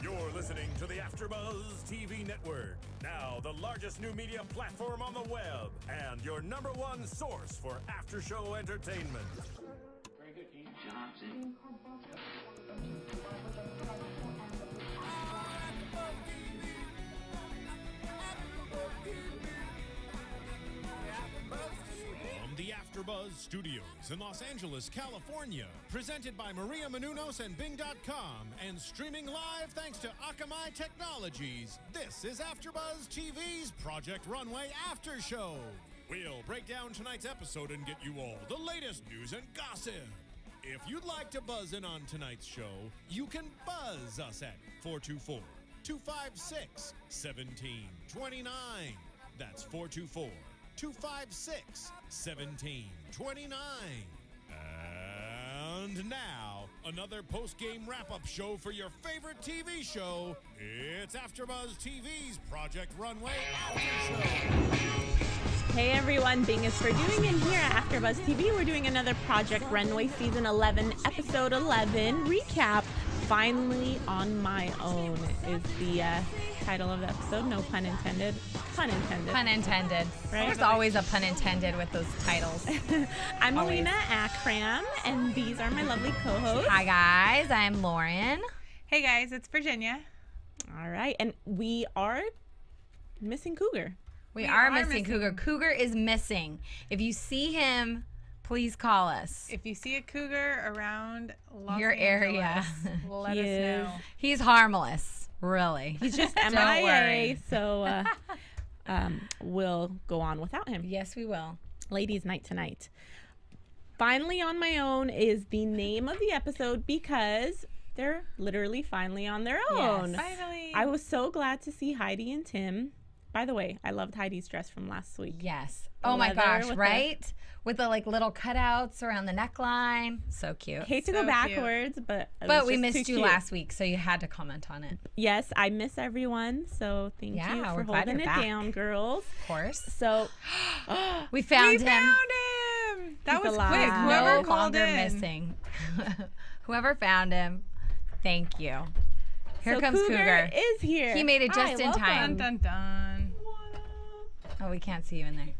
You're listening to the AFTERBUZZ TV Network, now the largest new media platform on the web, and your #1 source for after-show entertainment. Very good, Keith. Johnson. From the AFTERBUZZ Studios in Los Angeles, California, presented by Maria Menounos and Bing.com, and streaming live thanks to Akamai Technologies, this is AFTERBUZZ TV's Project Runway After Show. We'll break down tonight's episode and get you all the latest news and gossip. If you'd like to buzz in on tonight's show, you can buzz us at 424-256-1729. That's 424-256-1729. And now, another post-game wrap-up show for your favorite TV show. It's AFTERBUZZ TV's Project Runway After Show. Hey everyone, Bing is for doing, and here at AFTERBUZZ TV, we're doing another Project Runway Season 11, Episode 11 recap. Finally on My Own is the title of the episode. No pun intended. Pun intended. Pun intended. Right? There's always a pun intended with those titles. I'm Alina Akram, and these are my lovely co-hosts. Hi guys, I'm Lauren. Hey guys, it's Virginia. All right, and we are missing Cougar. We are missing Cougar. Cougar is missing. If you see him, please call us. If you see a cougar around Your area, let us know. He's harmless, really. He's just Don't MIA, worry. so we'll go on without him. Yes, we will. Ladies' night tonight. Finally on My Own is the name of the episode because they're literally finally on their own. Yes. Finally. I was so glad to see Heidi and Tim. By the way, I loved Heidi's dress from last week. Yes. The Oh my leather gosh, with right? With the like little cutouts around the neckline. So cute. Hate to So go backwards, but we just missed too you cute. last week, so you had to comment on it. Yes, I miss everyone, so thank Yeah, you for we're glad holding it you're back. down, girls. Of course. So We found We him. found him. That He's was alive. quick. No Whoever No called longer in. missing. Whoever found him, thank you. Here so comes Cougar. is here. He made it Hi, just in welcome. time. Dun dun dun. Oh, we can't see you in there.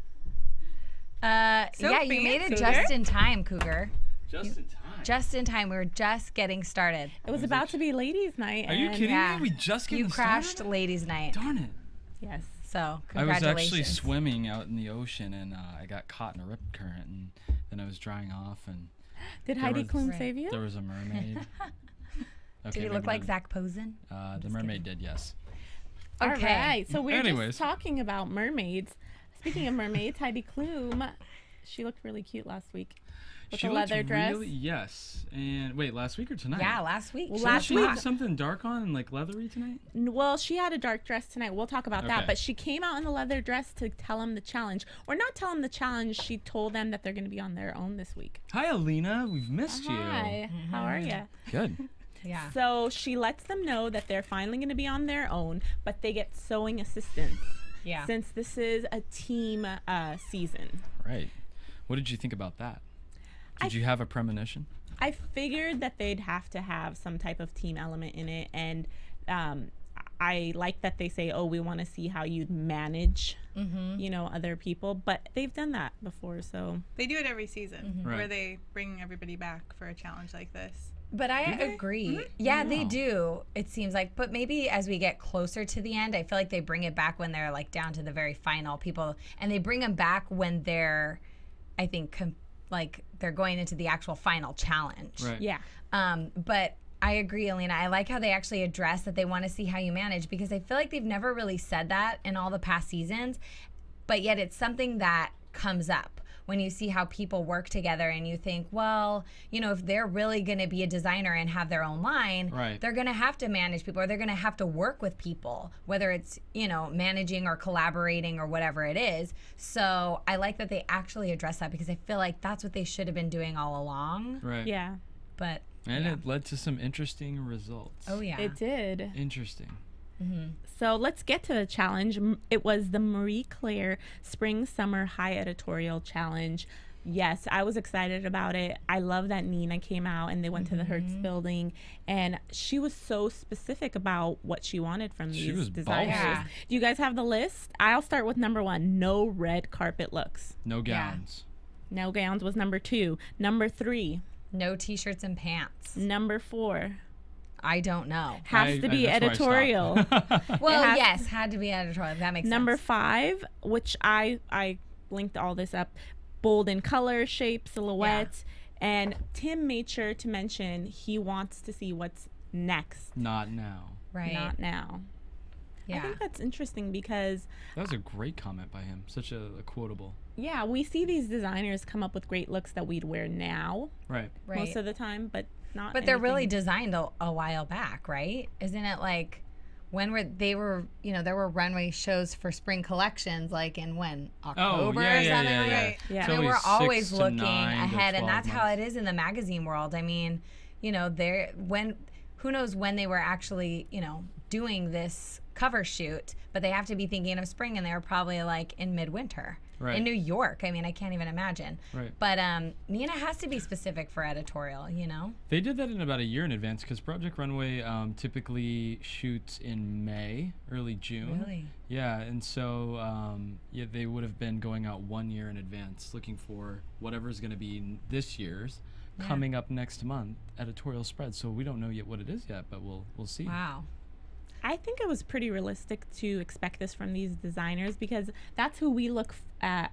So yeah, you made it fancy. just in time, Cougar. Just in time. Just in time. We were just getting started. It was about to be ladies' night. Are you and- kidding Yeah. me? We just getting You crashed started? ladies' night. Darn it. Yes. So, I was congratulations. actually swimming out in the ocean and I got caught in a rip current and then I was drying off and Did There Heidi was- Klum Right. save you? there was a mermaid. Did he look like Zach Posen? The mermaid did, yes. All Okay. right. So we're Anyways. just talking about mermaids. Speaking of mermaids, Heidi Klum, she looked really cute last week with She the looked leather dress. really, yes. And wait, last week or tonight? Yeah, last week. Well, She last was She week- had hot. something dark on and like leathery tonight? Well, she had a dark dress tonight. We'll talk about that. Okay. But she came out in the leather dress to tell him the challenge. Or not tell him the challenge. She told them that they're going to be on their own this week. Hi, Alina. We've missed Hi. How are you? you. Good. Yeah. So she lets them know that they're finally going to be on their own, but they get sewing assistance Yeah. since this is a team season. Right. What did you think about that? Did you have a premonition? I figured that they'd have to have some type of team element in it, and I like that they say, "Oh, we want to see how you'd manage, other people." But they've done that before, so They do it every season where Right. they bring everybody back for a challenge like this. But I agree. Yeah, they do, it seems like. But maybe as we get closer to the end, I feel like they bring it back when they're like down to the very final people. And they bring them back when they're, I think, like they're going into the actual final challenge. Right. yeah. But I agree, Alina. I like how they actually address that they want to see how you manage, because I feel like they've never really said that in all the past seasons. But yet it's something that comes up when you see how people work together and you think, well, if they're really going to be a designer and have their own line, Right. they're going to have to manage people, or they're going to have to work with people, whether it's, managing or collaborating or whatever it is. So I like that they actually address that, because I feel like that's what they should have been doing all along. Right. Yeah, But, And it led to some interesting results. oh yeah. it did. Interesting. So let's get to the challenge. It was the Marie Claire Spring Summer High Editorial Challenge. Yes, I was excited about it. I love that Nina came out and they went to the Hertz building, and she was so specific about what she wanted from She these was designers. ballsy. Yeah. Do you guys have the list? I'll start with number 1, no red carpet looks. No gowns. No gowns was number 2. Number 3, No t-shirts and pants. number 4, I don't know. has to be that's where I stopped. editorial. Well, has- yes, had to be editorial. That makes Number sense. 5, which I linked all this up, bold in color, shape, silhouette. And Tim made sure to mention he wants to see what's next, Not now. Right. not now. I Yeah. think that's interesting because, That was a great comment by him. Such a quotable. yeah, we see these designers come up with great looks that we'd wear now Right. Right. most of the time, but not. But they're really anything- designed a while back, right? Isn't it like when there were runway shows for spring collections like in when October yeah, or yeah, something yeah, like yeah. that? Yeah. I So mean, at we're least always 6 to looking 9 to ahead, and 12 that's how it months. is in the magazine world. I mean, who knows when they were actually, doing this cover shoot, but they have to be thinking of spring, and they were probably like in midwinter. Right. In New York. I mean, I can't even imagine. Right. But Nina has to be specific for editorial, They did that in about a year in advance because Project Runway typically shoots in May, early June. Really? Yeah, and so they would have been going out 1 year in advance, looking for whatever's going to be this year's coming up next month editorial spread. So we don't know yet what it is yet, but we'll see. Wow. I think it was pretty realistic to expect this from these designers because that's who we look at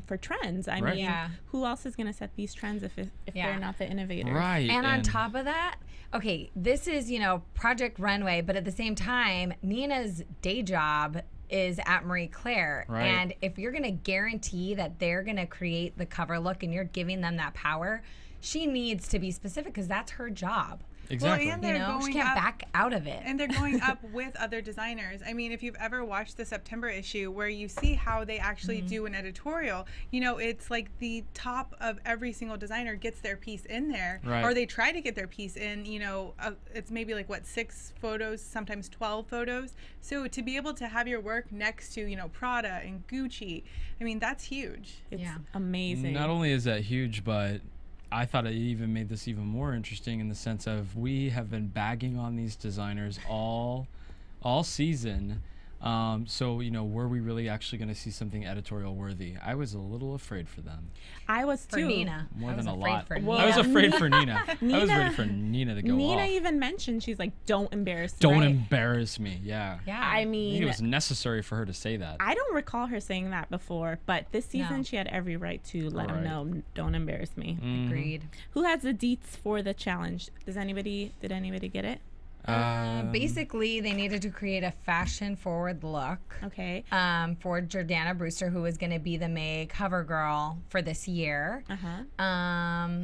for trends. I Right. mean, Yeah. who else is going to set these trends if Yeah. they're not the innovators? Right. And on top of that, okay, this is, Project Runway, but at the same time, Nina's day job is at Marie Claire. Right. And if you're going to guarantee that they're going to create the cover look and you're giving them that power, she needs to be specific because that's her job. Exactly. Well, and they're She going can't up, back out of it. and they're going up with other designers. I mean, if you've ever watched the September issue where you see how they actually do an editorial, it's like the top of every single designer gets their piece in there, Right. or they try to get their piece in. It's maybe like 6 photos, sometimes 12 photos. So to be able to have your work next to Prada and Gucci, I mean, that's huge. It's Yeah. amazing. Not only is that huge, but I thought it even made this even more interesting in the sense of we have been bagging on these designers all season. So, were we really actually going to see something editorial worthy? I was a little afraid for them. I was For too. Nina. More I was than a afraid lot. For I Nina. was afraid for Nina. I was Nina- ready for Nina to go Nina off. even mentioned, she's like, don't embarrass me. Don't Right? embarrass me. Yeah. Yeah. I I think mean, it was necessary for her to say that. I don't recall her saying that before, but this season No. she had every right to let him Right. know, don't embarrass me. Agreed. Who has the deets for the challenge? Did anybody get it? Basically, they needed to create a fashion-forward look Okay. for Jordana Brewster, who was going to be the May cover girl for this year. Uh-huh.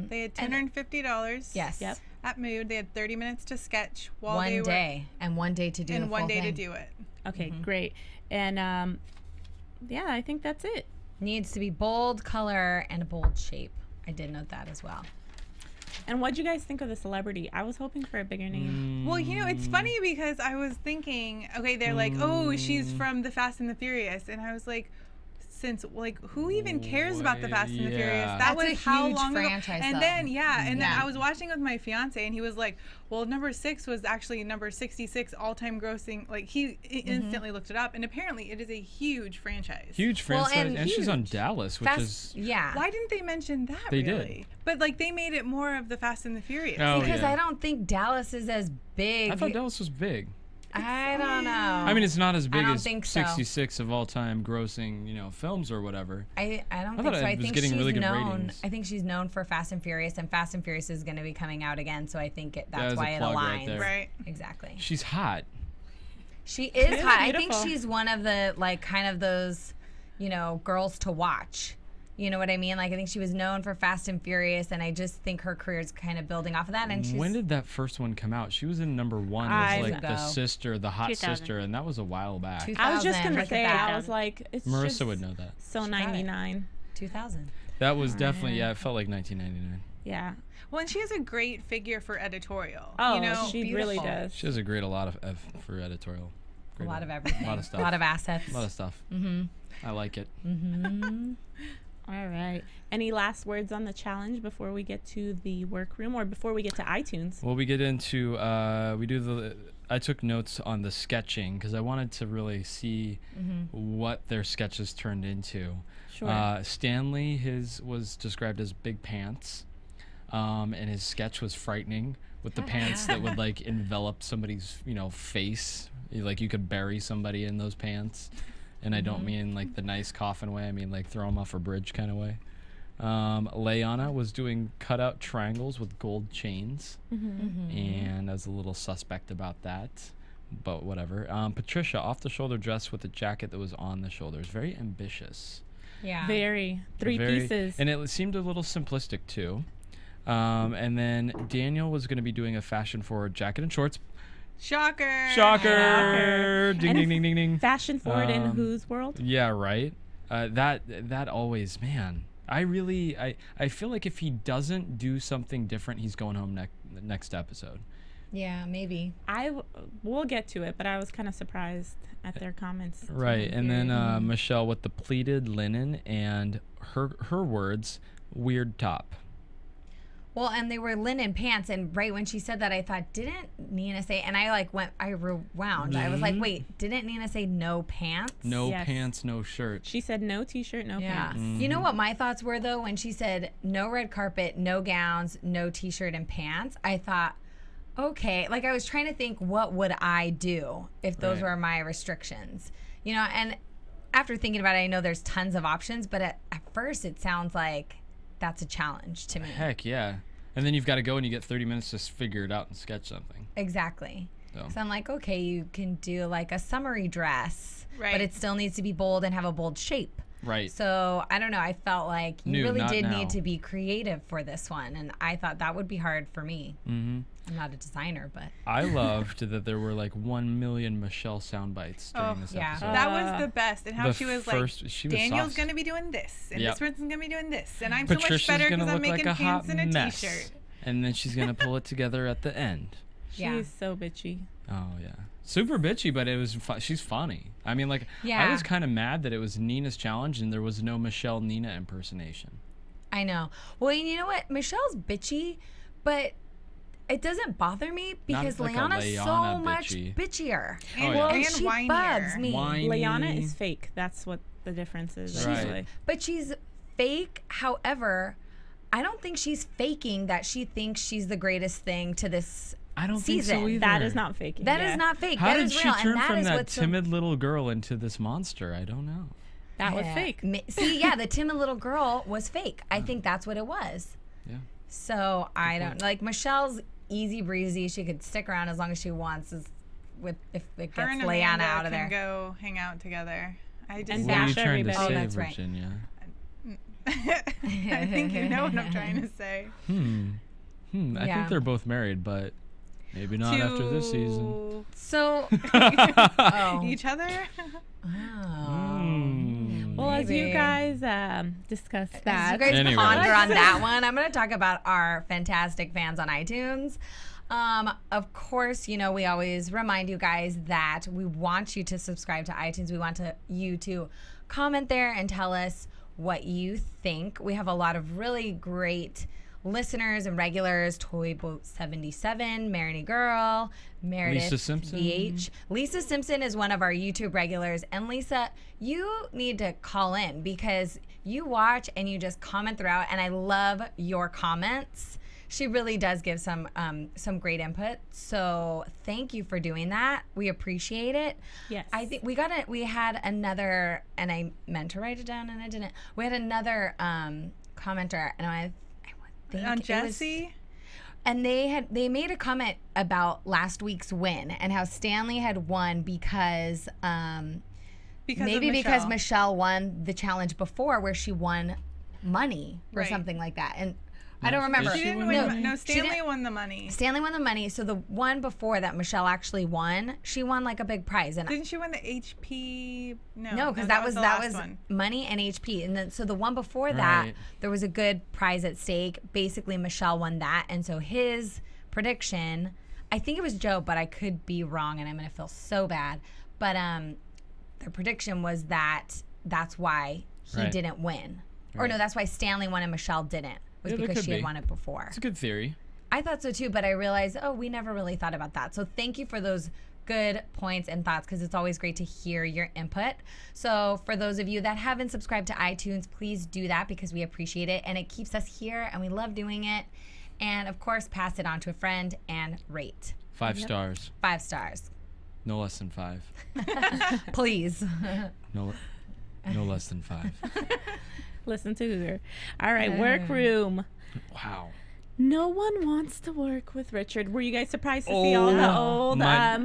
They had $250. Yes. Yep. At Mood, they had 30 minutes to sketch while One they were day and 1 day to do and the one full day to thing. do it. Okay, great. And yeah, I think that's it. Needs to be bold color and a bold shape. I did note that as well. And what'd you guys think of the celebrity? I was hoping for a bigger name. Well, it's funny because I was thinking, okay, they're like, oh, she's from the Fast and the Furious, and I was like, who even cares about the Fast and the Furious? Yeah. That That's was a how huge long franchise, ago. And though. then then Yeah. I was watching with my fiance, and he was like, well, number 6 was actually number 66 all-time grossing. Like he instantly looked it up, and apparently it is a huge franchise. Huge Well, franchise, and she's on huge. Dallas, which Fast, is yeah. Why didn't they mention that? They did. really? But they made it more of the Fast and the Furious. Oh, Because yeah. I don't think Dallas is as big. I thought Dallas was big. I don't know. I mean, it's not as big don't as think so. 66 of all time grossing, films or whatever. I don't I think thought so. it I was think getting she's really good known. ratings. I think she's known for Fast and Furious, and Fast and Furious is going to be coming out again. So I think that's is a why it plug right aligns. there. Right. Exactly. She's hot. She is Yeah, hot. I think beautiful. she's one of the kind of those, girls to watch. You know what I mean? I think she was known for Fast and Furious, and I just think her career is kind of building off of that. And she's When did that first one come out? She was in number 1 Years as like the ago. sister, the hot 2000. sister, and that was a while back. 2000. I was just gonna Look at say, that. I was like, it's Marissa just would know that. so got it. 99. 2000. That was definitely, it felt like 1999. Yeah. Well, and she has a great figure for editorial. Oh, she really beautiful. does. She has a lot of for editorial. A Great lot of one. everything. A lot of stuff. A lot of assets. A lot of stuff. I like it. All right. Any last words on the challenge before we get to the workroom or before we get to iTunes? Well, we get into I took notes on the sketching because I wanted to really see what their sketches turned into. Sure. Stanley, his was described as big pants, and his sketch was frightening with the pants that would like envelop somebody's face. Like you could bury somebody in those pants. And I don't mean like the nice coffin way. I mean like throw them off a bridge kind of way. Leanna was doing cutout triangles with gold chains. And I was a little suspect about that. But whatever. Patricia, off-the-shoulder dress with a jacket that was on the shoulders. Very ambitious. Yeah. Very. Three pieces. And it seemed a little simplistic too. And then Daniel was going to be doing a fashion-forward jacket and shorts. Shocker. Shocker. Ding, And ding, ding, ding, ding. Fashion forward in whose world? Yeah, right. That always, man. I feel like if he doesn't do something different, he's going home next episode. Yeah, maybe. We'll get to it, but I was kind of surprised at their comments. Right, and then Michelle with the pleated linen and her words, weird top. Well, and they were linen pants, and right when she said that, I thought, didn't Nina say? And I rewound. I was like, wait, didn't Nina say no pants? No Yes. pants, no shirt. She said no t-shirt, no Yeah. pants. You know what my thoughts were though when she said no red carpet, no gowns, no t-shirt and pants? I thought, okay, like I was trying to think, what would I do if those were my restrictions? And after thinking about it, I know there's tons of options, but at first it sounds like that's a challenge to me. Heck yeah. And then you've got to go and you get 30 minutes to figure it out and sketch something. Exactly. So I'm like, okay, you can do like a summery dress, Right. but it still needs to be bold and have a bold shape. Right. So I don't know. I felt like you New, really not did now. need to be creative for this one, and I thought that would be hard for me. I'm not a designer, but I loved that there were like 1 million Michelle sound bites during this yeah. episode. That was the best, and how The she was first- like, she was Daniel's sauce. going to be doing this, and Yep. this person's going to be doing this, and I'm so much Patricia's better gonna because I'm look making like a hot pants and a mess. t-shirt. And then she's gonna pull it together at the end. Yeah. She's so bitchy. Oh yeah, super bitchy, but it was she's funny. I mean, like I Yeah. was kind of mad that it was Nina's challenge and there was no Michelle Nina impersonation. I know. Well, and you know what? Michelle's bitchy, but it doesn't bother me because like a Leanna's so Leanna much bitchy. bitchier. And, yeah. And and she whinier. bugs me. Whiny. Leanna is fake. That's what the difference is. Right. Actually. But she's fake. However, I don't think she's faking that she thinks she's the greatest thing to this I don't season. think so either. That is not faking. That yeah. is not fake. How that did is she real. turn and that from is that what's so- timid little girl into this monster? I don't know. That was Yeah. fake. See, yeah, the timid little girl was fake. I think that's what it was. Yeah. So I don't like Michelle's easy breezy. She could stick around as long as she wants. If it Her gets and Leanna Amanda out of can there. go hang out together. I just And What are you Dash trying to everybody. say, Oh, that's right. Virginia? I think you know what I'm trying to say. I Yeah. think they're both married, but maybe not after this season. So Each other? Well, as you Maybe. guys discuss As that, you guys Anyway. ponder on that one, I'm going to talk about our fantastic fans on iTunes. Of course, we always remind you guys that we want you to subscribe to iTunes. We want you to comment there and tell us what you think. We have a lot of really great listeners and regulars. Toy Boat 77, Marini Girl, Meredith Lisa Simpson. VH. Lisa Simpson is one of our YouTube regulars. And Lisa, you need to call in because you watch and you just comment throughout, and I love your comments. She really does give some great input. So thank you for doing that. We appreciate it. Yes. I think we had another, and I meant to write it down and I didn't. We had another commenter, and I think On it was- Jesse? and they made a comment about last week's win and how Stanley had won because because Michelle won the challenge before where she won money or Right. something like that. And I don't remember. She didn't win win. money? No, she Stanley didn't- won the money. Stanley won the money. So the one before that Michelle actually won, she won like a big prize. And Didn't she win the HP? no, because that that was the that last was one. money and HP. And then so the one before that, Right. there was a good prize at stake. Basically, Michelle won that, and so his prediction, I think it was Joe, but I could be wrong, and I'm gonna feel so bad. But their prediction was that that's why he Right. didn't win. Or no, that's why Stanley won and Michelle didn't. Was Yeah, that because could she had be. won it before. It's a good theory. I thought so too, but I realized, oh, we never really thought about that. So thank you for those good points and thoughts, because it's always great to hear your input. So for those of you that haven't subscribed to iTunes, please do that because we appreciate it and it keeps us here and we love doing it. And of course, pass it on to a friend and rate. 5 stars. 5 stars. No less than 5. Please. No less than 5. Listen to Cougar. All right, workroom. Wow. No one wants to work with Richard. Were you guys surprised to see all the old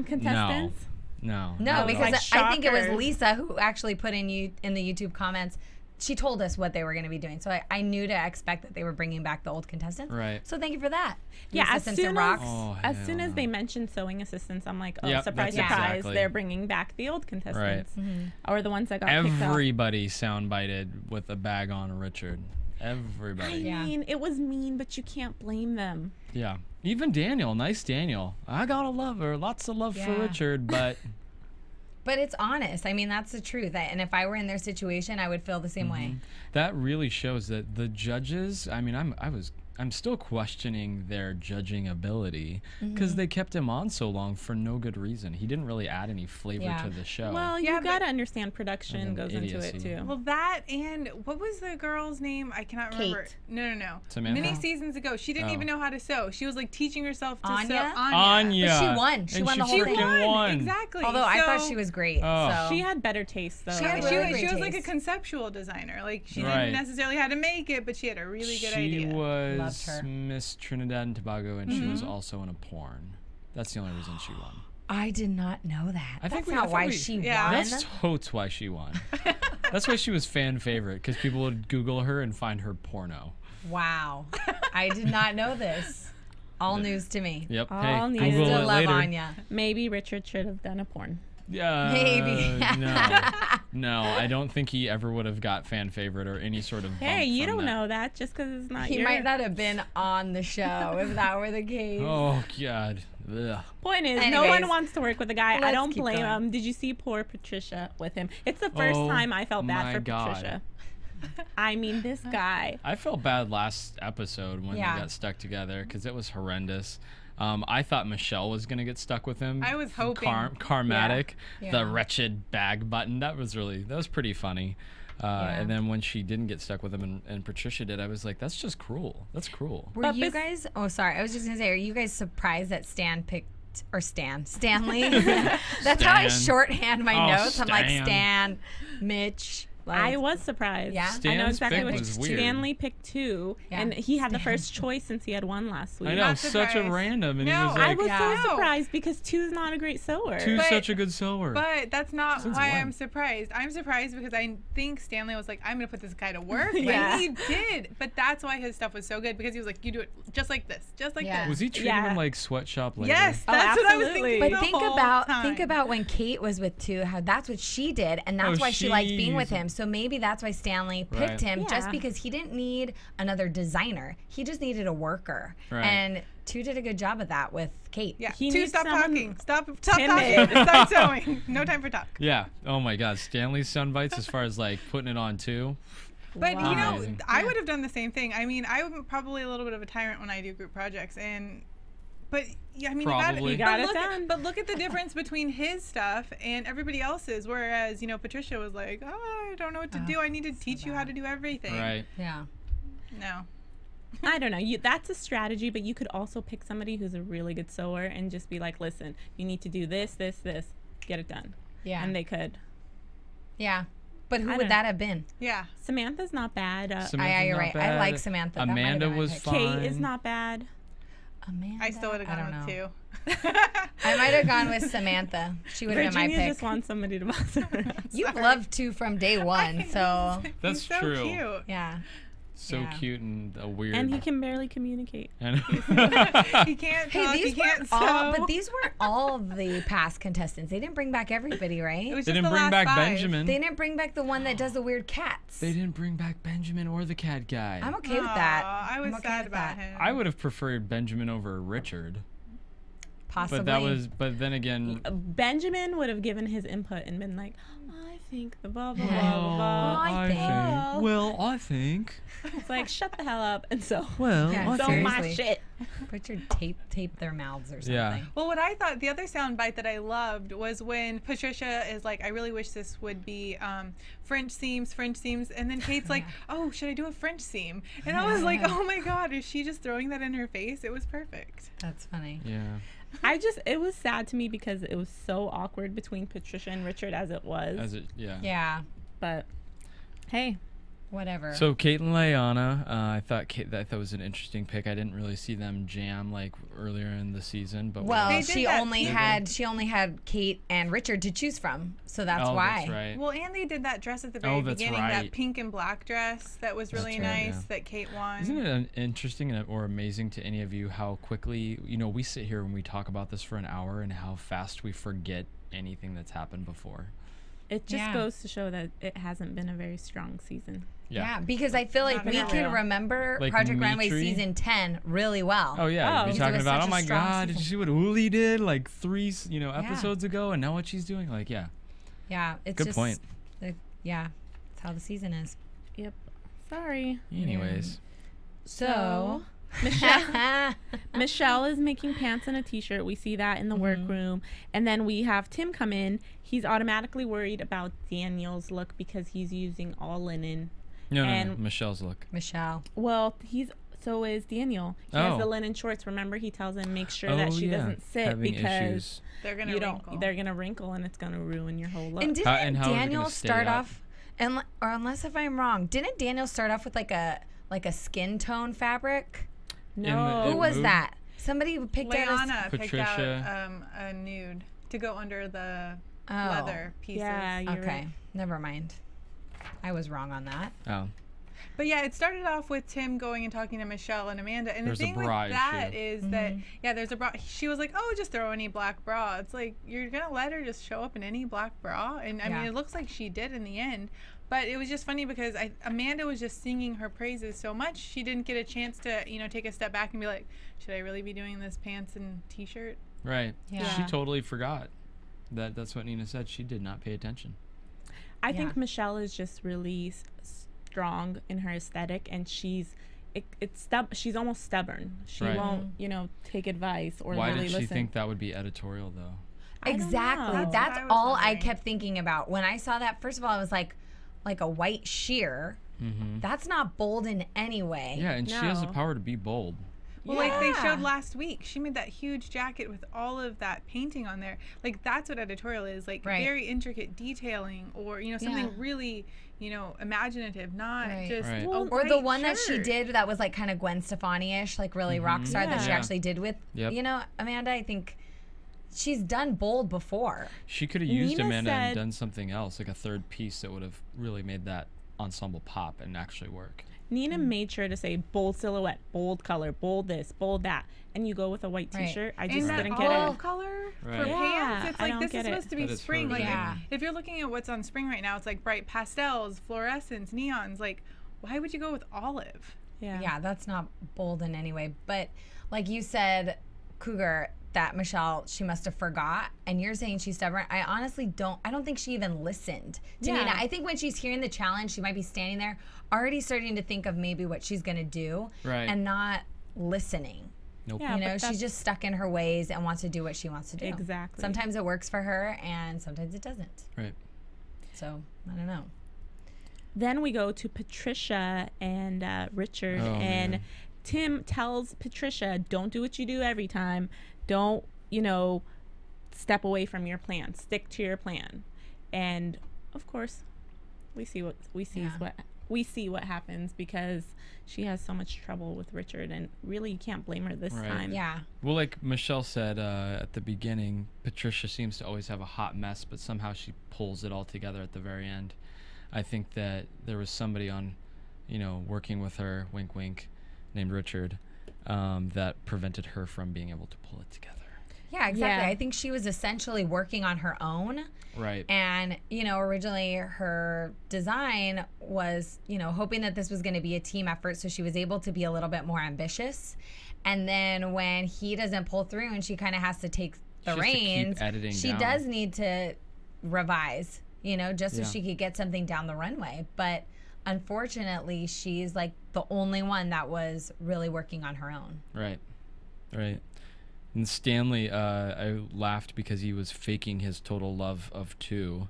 contestants? No. No, was because like I think it was shockers. Lisa who actually put in the YouTube comments. She told us what they were going to be doing, so I knew to expect that they were bringing back the old contestants. Right. So thank you for that. Yeah, Lisa as Simpson soon rocks. as soon as they mentioned sewing assistants, I'm like, oh, Yep, surprise, that's surprise, exactly. they're bringing back the old contestants. Or the ones that got picked up. Everybody soundbited with a bag on Richard. Everybody. I mean, it was mean, but you can't blame them. Yeah. Even Daniel. Nice Daniel. I gotta love her. Lots of love for Yeah. Richard, but But it's honest. I mean, that's the truth. And if I were in their situation, I would feel the same way. that really shows that the judges, I mean, I'm still questioning their judging ability because they kept him on so long for no good reason. He didn't really add any flavor Yeah. to the show. Well, Yeah, you got to understand production And goes into it, idiocy. too. Well, that and what was the girl's name? I cannot remember. Kate. No. Samantha? Many seasons ago, she didn't Oh. even know how to sew. She was like teaching herself to Anya? sew. Anya. But she won. She And won the whole she thing. freaking won. Exactly. Although I thought So- she was great. Oh. So. She had better taste, though. She had She really was, great like a taste. conceptual designer. Like she Right. didn't necessarily how to make it, but she had a really good She idea. was Loved her. Miss Trinidad and Tobago, and she was also in a porn. That's the only reason she won. I did not know that. I think That's we- not I think why we- she Yeah. won. That's totes why she won. That's why she was fan favorite, because people would Google her and find her porno. Wow. I did not know this. All news to me. Yep. All Hey, news. I Google still it love later. Anya. Maybe Richard should have done a porn. Yeah. Maybe. No, I don't think he ever would have got fan favorite or any sort of. Hey, bump you from don't that. know that just because it's not He your might not have been on the show if that were the case. Oh God. Ugh. Point is, no Anyways, one wants to work with a guy. I let's don't keep blame going. him. Did you see poor Patricia with him? It's the first Oh, time I felt bad my for God. Patricia. I mean, this guy. I felt bad last episode when Yeah. they got stuck together because it was horrendous. I thought Michelle was gonna get stuck with him. I was hoping. Karmatic, Yeah. the wretched bag button. That was pretty funny. And then when she didn't get stuck with him and Patricia did, I was like, that's just cruel. That's cruel. Were But you bes- guys? Oh, sorry. I was just gonna say, are you guys surprised that Stanley? That's how I Stan. shorthand my Oh, notes. I'm like Stan. Stan, Mitch. Like, I was surprised. Yeah? I know Stan's exactly pick what was weird. Stanley picked 2, Yeah. and he had the Stan. first choice since he had 1 last week. I know, Not such a surprised. random, and he No, was I like, was Yeah. so surprised because 2's not a great sewer. "Two's But- such a good sewer." But that's not Since why when? I'm surprised. I'm surprised because I think Stanley was like, I'm going to put this guy to work. Yeah. And he did. But that's why his stuff was so good because he was like, you do it just like this, just like Yeah. this. Was he treating Yeah. him like sweatshop labor? Yes, Oh, that's what I was absolutely. thinking. But the think whole about time. when Kate was with 2, how that's what she did, and that's Oh, why she liked being with she's- him. So maybe that's why Stanley picked Right. him, just Yeah. because he didn't need another designer. He just needed a worker. Right. And 2 did a good job of that with Kate. Yeah. He 2, needs stop someone talking. Stop timid. talking. Stop sewing. No time for talk. Yeah. Oh my God, Stanley's sun bites as far as like putting it on too. But Wow. you know, Amazing. I would have done the same thing. I mean, I'm probably a little bit of a tyrant when I do group projects, but yeah, I mean, Probably. you Got but it look done. But look at the difference between his stuff and everybody else's. Whereas, Patricia was like, "Oh, I don't know what to do. I need to teach you how to do everything." Right. Yeah. No. I don't know. That's a strategy, but you could also pick somebody who's a really good sewer and just be like, listen, you need to do this, this, this. Get it done. Yeah. And they could. Yeah. But who I would don't- that have been? Yeah. Samantha's not bad. Samantha's you're not right. I bad. like Samantha. That might have Amanda been my was pick. fine. Kate is not bad. Amanda. I still would have I gone don't with know. 2. I might have gone with Samantha. She would have been my Virginia pick. just wants somebody to boss her around. You've loved 2 from day 1, so That's He's so true. Cute. yeah. So Yeah. cute and a weird. And he can barely communicate. And He can't Hey, talk. He these can't weren't all, sew. but these weren't all of the past contestants. They didn't bring back everybody, It right? was they just didn't the bring last back 5. Benjamin. They didn't bring back the one that does the weird cats. They didn't bring back Benjamin or the cat guy. I'm okay with that. Aw, I was I'm okay sad with about that. him. I would have preferred Benjamin over Richard. Possibly. But then again, Benjamin would have given his input and been like, I think the blah blah blah blah. I think. Well, I think. It's like shut the hell up. And so Well, Yeah, so seriously. my shit. Richard tape their mouths or something. Yeah. Well, what I thought, the other soundbite that I loved was when Patricia is like, I really wish this would be French seams. And then Kate's like, oh, should I do a French seam? And I was like, oh my God, is she just throwing that in her face? It was perfect. That's funny. Yeah. It was sad to me because it was so awkward between Patricia and Richard as it was. Yeah. Yeah. But hey, Whatever. So Kate and Liana, I thought that was an interesting pick. I didn't really see them jam like earlier in the season, but well, They she did that only too. had Kate and Richard to choose from, so that's why. That's right. Well, and they did that dress at the very that's beginning, right. that pink and black dress that was really That's right, nice yeah. that Kate won. Isn't it interesting or amazing to any of you how quickly, we sit here and we talk about this for an hour and how fast we forget anything that's happened before. it just Yeah. goes to show that it hasn't been a very strong season. Yeah, because I feel like Not we very can real. remember Like Project Runway Mitri? season 10 really well. Oh yeah, Oh. you'd be Because it talking was about, such oh a my strong God, did you season. see what Uli did like 3 episodes ago, and now what she's doing? Like, yeah, Yeah, it's good just, point. Yeah, that's how the season is. Yep. Sorry. Anyways, So Michelle is making pants and a t-shirt. We see that in the workroom. And then we have Tim come in. He's automatically worried about Daniel's look because he's using all linen. no, and- Michelle's look. Michelle. Well, so is Daniel. He has Oh. the linen shorts. Remember, he tells him make sure that she doesn't sit having because issues. They're gonna you wrinkle. don't. They're gonna wrinkle and it's gonna ruin your whole look. And didn't and how is it Daniel gonna stay start up? off, or unless if I'm wrong, didn't Daniel start off with like a skin tone fabric? no, It Who was moved. that? Somebody picked out Leanna picked Patricia. out a nude to go under the Oh. leather pieces. yeah, you're Okay, right. never mind. I was wrong on that. Oh, But yeah, it started off with Tim going and talking to Michelle and Amanda. And There's the a thing bra with that issue. is that, yeah, there's a bra. She was like, oh, just throw any black bra. It's like, you're going to let her just show up in any black bra? And I mean, Yeah. it looks like she did in the end. But it was just funny because Amanda was just singing her praises so much. She didn't get a chance to, take a step back and be like, should I really be doing this pants and t-shirt? right. Yeah. She totally forgot. That's what Nina said. She did not pay attention. I Yeah. think Michelle is just really strong in her aesthetic, and she's almost stubborn. She Right. won't, take advice or Why really did she listen. think that would be editorial though? I don't Exactly. know. That's what I was all I wondering. kept thinking about when I saw that. First of all, I was like a white sheer. That's not bold in any way. Yeah, and she has the No. power to be bold. Well, like they Yeah. showed last week, she made that huge jacket with all of that painting on there. Like that's what editorial is, like Right. very intricate detailing, or something Yeah. really, imaginative, not Right. just Right. a Or the white one that she shirt. did that was like kind of Gwen Stefani-ish, like really rock star that she Yeah. actually did with, Yep. Amanda. I think she's done bold before. She could have used Nina Amanda and said- done something else, like a third piece that would have really made that ensemble pop and actually work. Nina made sure to say bold silhouette, bold color, bold this, bold that, and you go with a white Right. t-shirt. I And just that didn't get olive it. color Right. for Yeah, pants. It's I like don't this is get it. supposed to be That is spring. her Like Yeah. if you're looking at what's on spring right now, it's like bright pastels, fluorescents, neons. Like, why would you go with olive? Yeah, that's not bold in any way. But like you said, Cougar, that Michelle, she must have forgot. And you're saying she's stubborn. I honestly don't think she even listened to Yeah. Nina. I think when she's hearing the challenge, she might be standing there already starting to think of maybe what she's going to do Right. and not listening. Nope. Yeah, but She's that's- just stuck in her ways and wants to do what she wants to do. Exactly. Sometimes it works for her and sometimes it doesn't. Right. So, I don't know. Then we go to Patricia and Richard, Oh, and man. Tim tells Patricia, "Don't do what you do every time. Don't step away from your plan. Stick to your plan." And of course, we see what happens because she has so much trouble with Richard, and really you can't blame her this Right. time. Yeah. Well, like Michelle said at the beginning, Patricia seems to always have a hot mess, but somehow she pulls it all together at the very end. I think that there was somebody on, working with her, wink, wink, named Richard, that prevented her from being able to pull it together. Yeah, exactly. Yeah. I think she was essentially working on her own. Right. And, originally her design was, hoping that this was going to be a team effort. So she was able to be a little bit more ambitious. And then when he doesn't pull through and she kind of has to take the She has to keep reins, editing she down. does need to revise you know, just so she could get something down the runway. But unfortunately, she's like the only one that was really working on her own. Right. And Stanley, I laughed because he was faking his total love of two.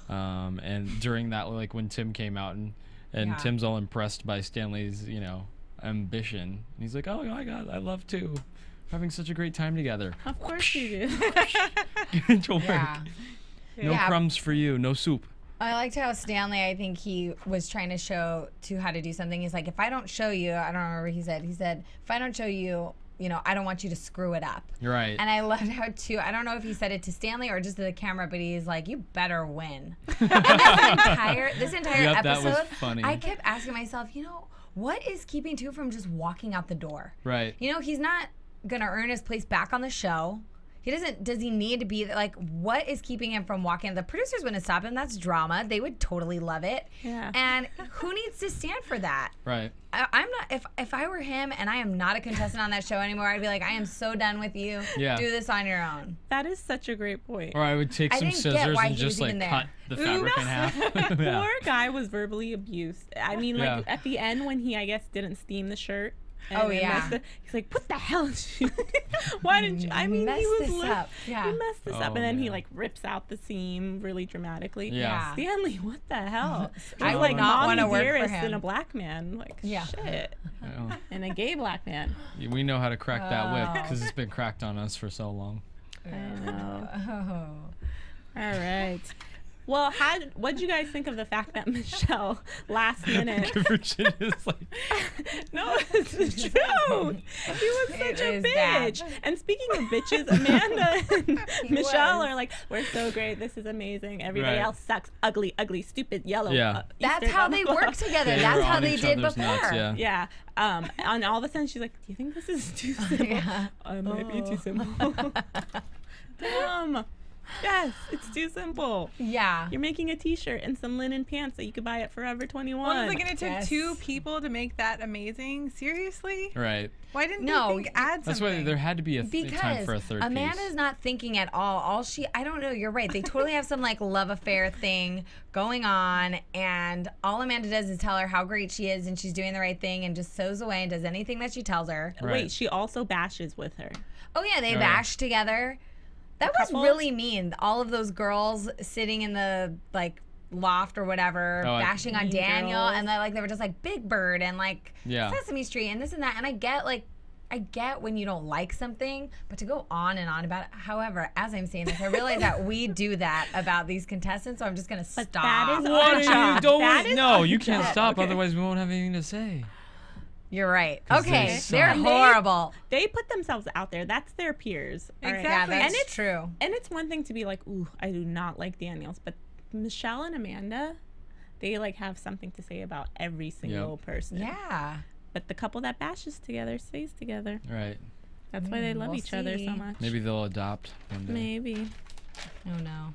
And during that, like when Tim came out and Tim's all impressed by Stanley's, you know, ambition. And he's like, oh my God, I love two. We're having such a great time together. Of course you do. Get to work. Yeah. No crumbs for you, no soup. I liked how Stanley, I think he was trying to show to how to do something. He's like, if I don't show you, I don't remember what he said, if I don't show you, you know, I don't want you to screw it up. Right. And I loved how too, I don't know if he said it to Stanley or just to the camera, but he's like, you better win. And this entire Yep, episode, that was funny. I kept asking myself, you know, what is keeping two from just walking out the door? Right. You know, he's not gonna earn his place back on the show. He doesn't, does he need to be, like, what is keeping him from walking? The producers wouldn't stop him. That's drama. They would totally love it. Yeah. And who needs to stand for that? Right. I'm not, if I were him and I am not a contestant on that show anymore, I'd be like, I am so done with you. Yeah. Do this on your own. That is such a great point. Or I would take I some didn't get scissors why and he was just like even there. cut the fabric in half. Yeah. Poor guy was verbally abused. I mean, like Yeah. at the end when he, I guess, didn't steam the shirt. Oh, yeah. He's like, what the hell is you? Why didn't you? I mean, he was up. Yeah. he messed this Oh, up, and then he man. like rips out the seam really dramatically. Yeah. Stanley, what the hell? I He's would like not mommy wanna work for dearest him. and a black man. Like shit, Oh. and a gay black man. We know how to crack that whip because it's been cracked on us for so long. I know. Oh. All right. Well, what'd you guys think of the fact that Michelle last minute? Virginia's like, No, it's the truth. He was such a is bitch. bad. And speaking of bitches, Amanda and Michelle was. are like, we're so great. This is amazing. Everybody Right. else sucks. Ugly, ugly, stupid, yellow. Yeah. That's Easter, how blah, they blah, blah. work together. they That's were how on they each did other's before. nuts, yeah. Yeah. And all of a sudden she's like, do you think this is too simple? Yeah. It might be too simple. Damn. Yes, it's too simple. Yeah. You're making a t-shirt and some linen pants that you could buy at Forever 21. Well, it's like, and it took Yes. 2 people to make that amazing. Seriously? Right. Why didn't No, they think add That's something? why there had to be a time Because for a third Amanda's piece. not thinking at all. I don't know, you're right. They totally have some like love affair thing going on, and all Amanda does is tell her how great she is and she's doing the right thing and just sews away and does anything that she tells her. Right. Wait, she also bashes with her. Oh yeah, they Oh, yeah. bash together. That was couple? really mean. All of those girls sitting in the like loft or whatever, Oh, bashing on Mean Daniel, Girls. and they were just like Big Bird and like Yeah. Sesame Street and this and that. And I get when you don't like something, but to go on and on about it. However, as I'm saying this, I realize that we do that about these contestants, so I'm just gonna stop. that is What our are you job. doing? That is No, our you can't job. stop. Okay. Otherwise, we won't have anything to say. You're right. 'Cause they Okay, suck. they're And horrible. They put themselves out there. That's their peers. all right? Exactly. Yeah, that's And it's true. And it's one thing to be like, ooh, I do not like Daniels, but Michelle and Amanda, they like have something to say about every single person. Yeah. But the couple that bashes together stays together. Right. That's why they love we'll each other see. so much. Maybe they'll adopt one day. Maybe. Oh no.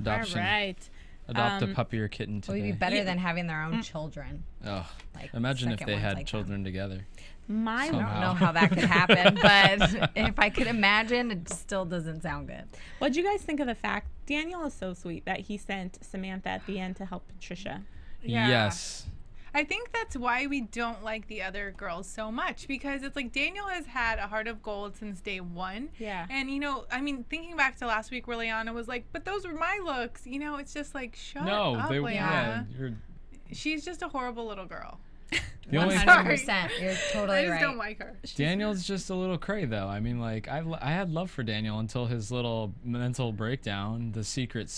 Adoption. All right. Adopt a puppy or kitten It would today. be better than having their own children. Oh, Like imagine if second they ones had like that. children together. My I don't Somehow. know how that could happen, but if I could imagine, it still doesn't sound good. What'd you guys think of the fact Daniel is so sweet that he sent Samantha at the end to help Patricia? Yeah. Yes. I think that's why we don't like the other girls so much, because it's like Daniel has had a heart of gold since day 1. Yeah. And, you know, I mean, thinking back to last week where Liana was like, but those were my looks. You know, it's just like, shut No, up, they. Liana. Yeah, you're. She's just a horrible little girl. The only 100%. You're I totally just right. don't like her. Daniel's just a little cray though. I mean, like I had love for Daniel until his little mental breakdown, the secret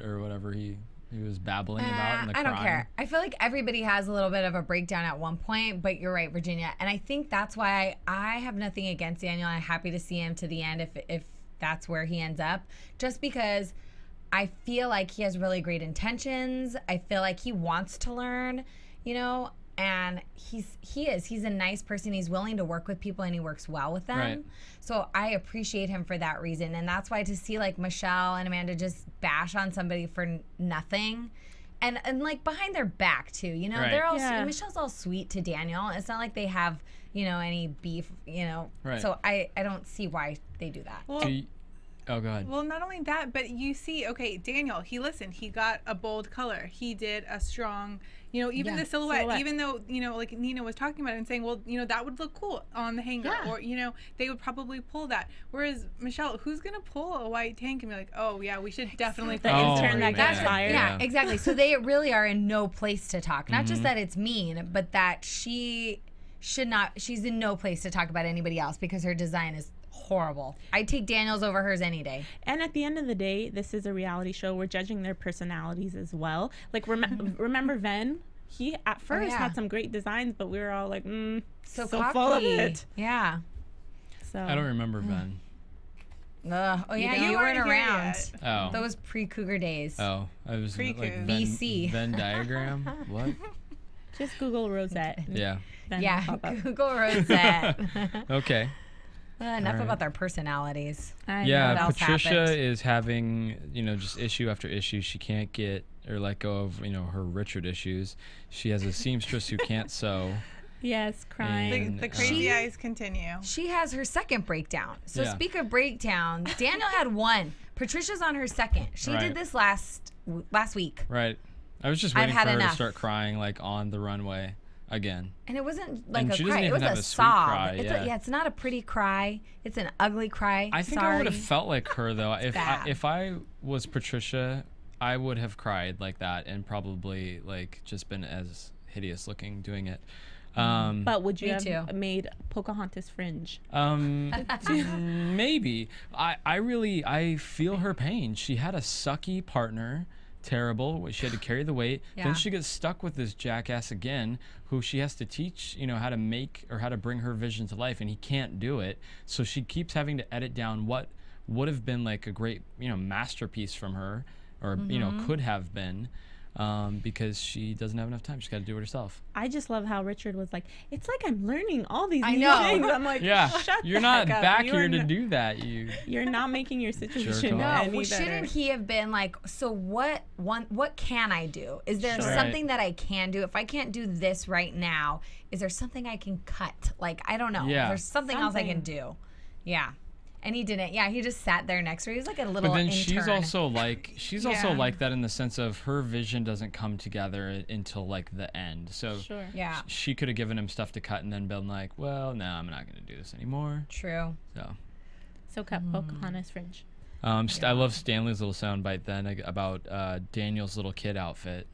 or whatever he was babbling about in the I don't crime. care. I feel like everybody has a little bit of a breakdown at one point, but you're right, Virginia. And I think that's why I have nothing against Daniel. I'm happy to see him to the end if that's where he ends up. Just because I feel like he has really great intentions. I feel like he wants to learn, you know, and he's a nice person. He's willing to work with people and he works well with them. Right. So I appreciate him for that reason. And that's why to see like Michelle and Amanda just bash on somebody for nothing and like behind their back too, you know, Right. they're all, Yeah. Michelle's all sweet to Daniel. It's not like they have, you know, any beef, you know, Right. so I don't see why they do that. Well, Do you- Oh, go ahead. Well, not only that, but you see, okay, Daniel, he listened. He got a bold color. He did a strong, even the silhouette, even though, like Nina was talking about it and saying, well, that would look cool on the hanger. Yeah. Or, they would probably pull that. Whereas, Michelle, who's going to pull a white tank and be like, oh, yeah, we should definitely The put this intern in that got there. fired. Yeah, exactly. So they really are in no place to talk. Not just that it's mean, but that she should not, she's in no place to talk about anybody else because her design is horrible. I'd take Daniel's over hers any day. And at the end of the day, this is a reality show. We're judging their personalities as well. Like, remember Ven? He at first had some great designs, but we were all like, so full of it. Yeah. So I don't remember Ben. Oh yeah, You you weren't weren't here around. yet. Oh. Those pre-Cougar days. Oh, I was like Pre-Cougar. VC. Venn diagram. What? just Google Rosette. and Yeah. Ven will Yeah, pop up. Google Rosette. Okay. Enough about their personalities. I know. Yeah, what else Patricia happened? is having, just issue after issue. She can't get or let go of, her Richard issues. She has a seamstress who can't sew. Yes, crying. And, The crazy eyes continue. She has her second breakdown. So Yeah. speak of breakdowns, Daniel had one. Patricia's on her second. She Right. did this last week. Right. I was just I've waiting had for her enough. to start crying like on the runway again. And it wasn't like And a she doesn't cry. It even was have a a sweet sob. cry, It's it's not a pretty cry. It's an ugly cry. I think Sorry. I would have felt like her though. bad. If I was Patricia, I would have cried like that and probably like just been as hideous looking doing it. But would you Me have too. made Pocahontas fringe? Maybe. I feel her pain. She had a sucky partner, terrible. She had to carry the weight. Yeah. Then she gets stuck with this jackass again, who she has to teach, how to make or how to bring her vision to life, and he can't do it. So she keeps having to edit down what would have been like a great, masterpiece from her, or could have been. Because she doesn't have enough time. She's got to do it herself. I just love how Richard was like, it's like I'm learning all these I new know. things. I'm like, Yeah, shut you're the not heck up. back You here are to not- do that. You're not making your situation off. any No, better. shouldn't he have been like, so what can I do? Is there Sure. something that I can do? If I can't do this right now, is there something I can cut? Like, I don't know. Yeah. There's something else I can do. Yeah. And he didn't. Yeah, he just sat there next to her. He was like a little But then intern. she's also Yeah. like that in the sense of her vision doesn't come together until like the end. So Sure. Yeah, she could have given him stuff to cut and then been like, well, no, I'm not going to do this anymore. true. So cut Pocahontas fringe. I love Stanley's little soundbite then about Daniel's little kid outfit.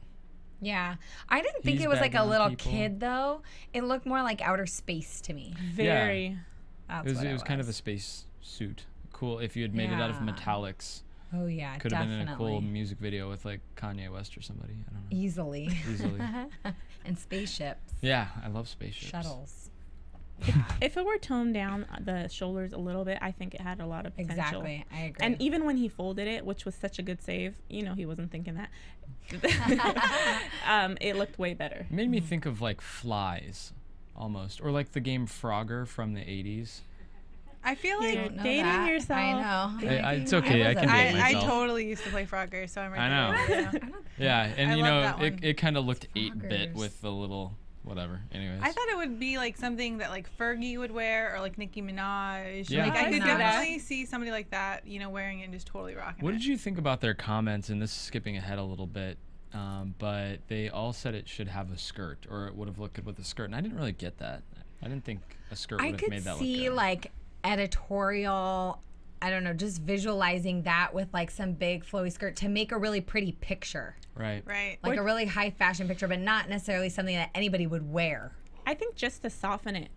Yeah. I didn't think He's it was like bagging a on little people. kid, though. It looked more like outer space to me. Very. That's It was what kind of a space suit. Cool if you had made it out of Yeah. metallics. Oh, yeah, Could have definitely. been in a cool music video with like Kanye West or somebody. I don't know. Easily. Easily. And spaceships. Yeah, I love spaceships. Shuttles. If it were toned down the shoulders a little bit, I think it had a lot of potential. Exactly. I agree. And even when he folded it, which was such a good save, he wasn't thinking that. It looked way better. It made me think of like Flies, almost, or like the game Frogger from the 80s. I feel You're like dating that. yourself. I know. It's okay. I can wasn't- date I myself. totally used to play Frogger, so I'm right I know. there with you. Yeah, and I you love know, that one. it kind of looked 8-bit Froggers. with the little whatever. Anyways. I thought it would be like something that like Fergie would wear or like Nicki Minaj. Yeah. Like I I could could see that. definitely see somebody like that, wearing it and just totally rocking What it. did you think about their comments? And this is skipping ahead a little bit, but they all said it should have a skirt, or it would have looked good with a skirt. And I didn't really get that. I didn't think a skirt would I have could made that see look good. like editorial, I don't know, just visualizing that with like some big flowy skirt to make a really pretty picture. Right. Right. Like a really high fashion picture, but not necessarily something that anybody would wear. I think just to soften it,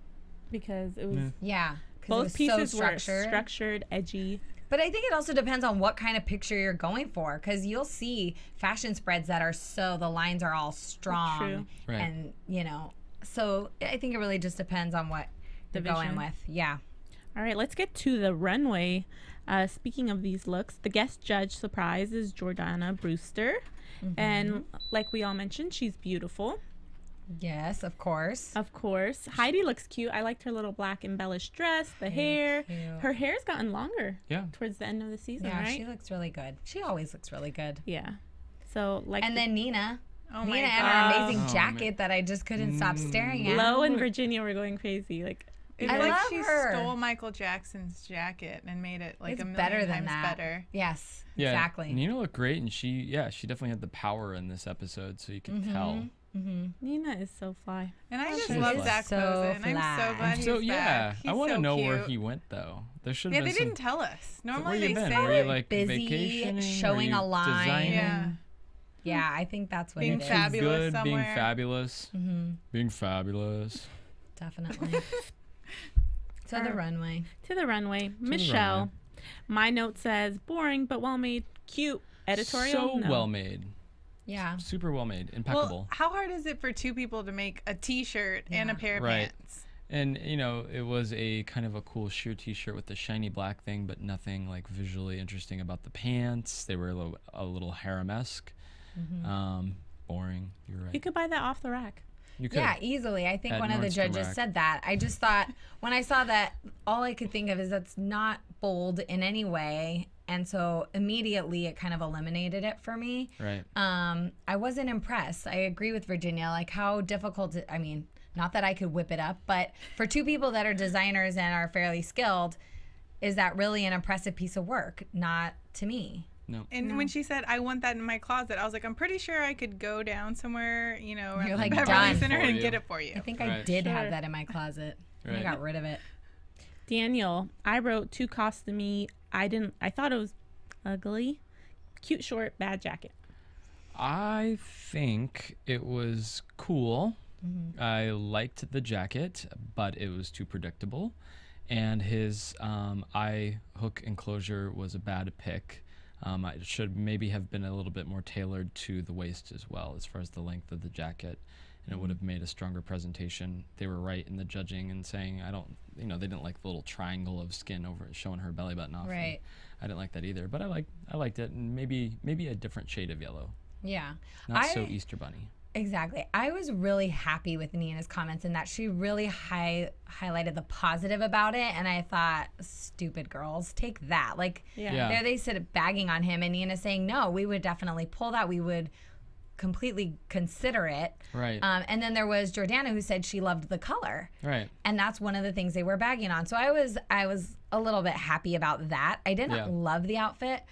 because it was Yeah. 'Cause it both was pieces so were structured. structured, edgy. But I think it also depends on what kind of picture you're going for, because you'll see fashion spreads that are so the lines are all strong, True. Right. and so I think it really just depends on what The you're going vision. with. Yeah. All right, let's get to the runway. Speaking of these looks, the guest judge surprise is Jordana Brewster. And like we all mentioned, she's beautiful. Yes, of course. Of course. Heidi looks cute. I liked her little black embellished dress, the hair. cute. Her hair's gotten longer Yeah. towards the end of the season, Yeah, right? she looks really good. She always looks really good. Yeah. So like And then Nina. Oh my Nina and God. her amazing Oh, jacket that I just couldn't stop staring at. Lo and Virginia were going crazy. Like It's I like love she her. stole Michael Jackson's jacket and made it like It's a million better than times that. better. Yes, Yeah, exactly. Nina looked great, and she definitely had the power in this episode, so you could tell. Nina is so fly. And I just She love is Zach so Posen. I'm fly. so glad he's So yeah, back. I He's want to so know cute. where he went though. There should Yeah, have they been didn't tell us. Where Normally you they been? say Were you like busy, vacationing? showing Were a you line. designing? Yeah. Yeah, I think that's what Being it is. fabulous Good, being somewhere. fabulous, being fabulous. Definitely. So the runway. To the runway. Michelle. My note says boring but well made, cute. Editorial. So No. well made, Yeah. super well made, impeccable. Well, how hard is it for two people to make a T-shirt and a pair of Right. pants? And you know, it was a kind of a cool sheer T-shirt with the shiny black thing, but nothing like visually interesting about the pants. They were a little harem-esque. Boring. You're right. You could buy that off the rack. You could. Yeah, easily. I think At one of the Nordstrom judges Rack. said that. I just thought when I saw that, all I could think of is that's not bold in any way. And so immediately it kind of eliminated it for me. Right. I wasn't impressed. I agree with Virginia. Like how difficult, I mean, not that I could whip it up, but for two people that are designers and are fairly skilled, is that really an impressive piece of work? Not to me. No. And when she said, "I want that in my closet," I was like, "I'm pretty sure I could go down somewhere, you know, around You're the like, Beverly done. Center For and you. get it for you." I think I Right. did Sure. have that in my closet. And I Right. got rid of it. Daniel. I wrote too costumey. I thought it was ugly. Cute short, bad jacket. I think it was cool. I liked the jacket, but it was too predictable. And his eye hook enclosure was a bad pick. It should maybe have been a little bit more tailored to the waist as well, as far as the length of the jacket. And it would have made a stronger presentation. They were right in the judging and saying, they didn't like the little triangle of skin over showing her belly button off. Right. I didn't like that either, but I liked it, and maybe a different shade of yellow. Yeah. Not so Easter Bunny. Exactly. I was really happy with Nina's comments in that she really highlighted the positive about it. And I thought, stupid girls, take that. Like, Yeah. there they sit bagging on him, and Nina saying, no, we would definitely pull that. We would completely consider it. Right. And then there was Jordana who said she loved the color. Right. And that's one of the things they were bagging on. So I was a little bit happy about that. I didn't Yeah. love the outfit.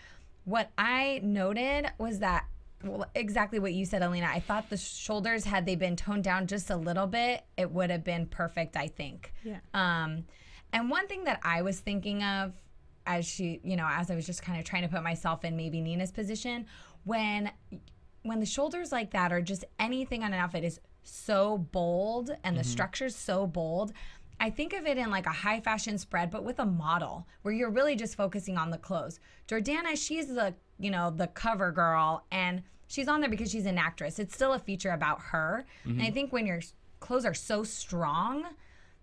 What I noted was that, well, exactly what you said, Alina. I thought the shoulders, had they been toned down just a little bit, it would have been perfect, I think. Yeah. And one thing that I was thinking of as as I was just kind of trying to put myself in maybe Nina's position, when the shoulders like that, or just anything on an outfit is so bold and the structure's so bold, I think of it in like a high fashion spread, but with a model where you're really just focusing on the clothes. Jordana, she's the cover girl, and she's on there because she's an actress. It's still a feature about her. And I think when your clothes are so strong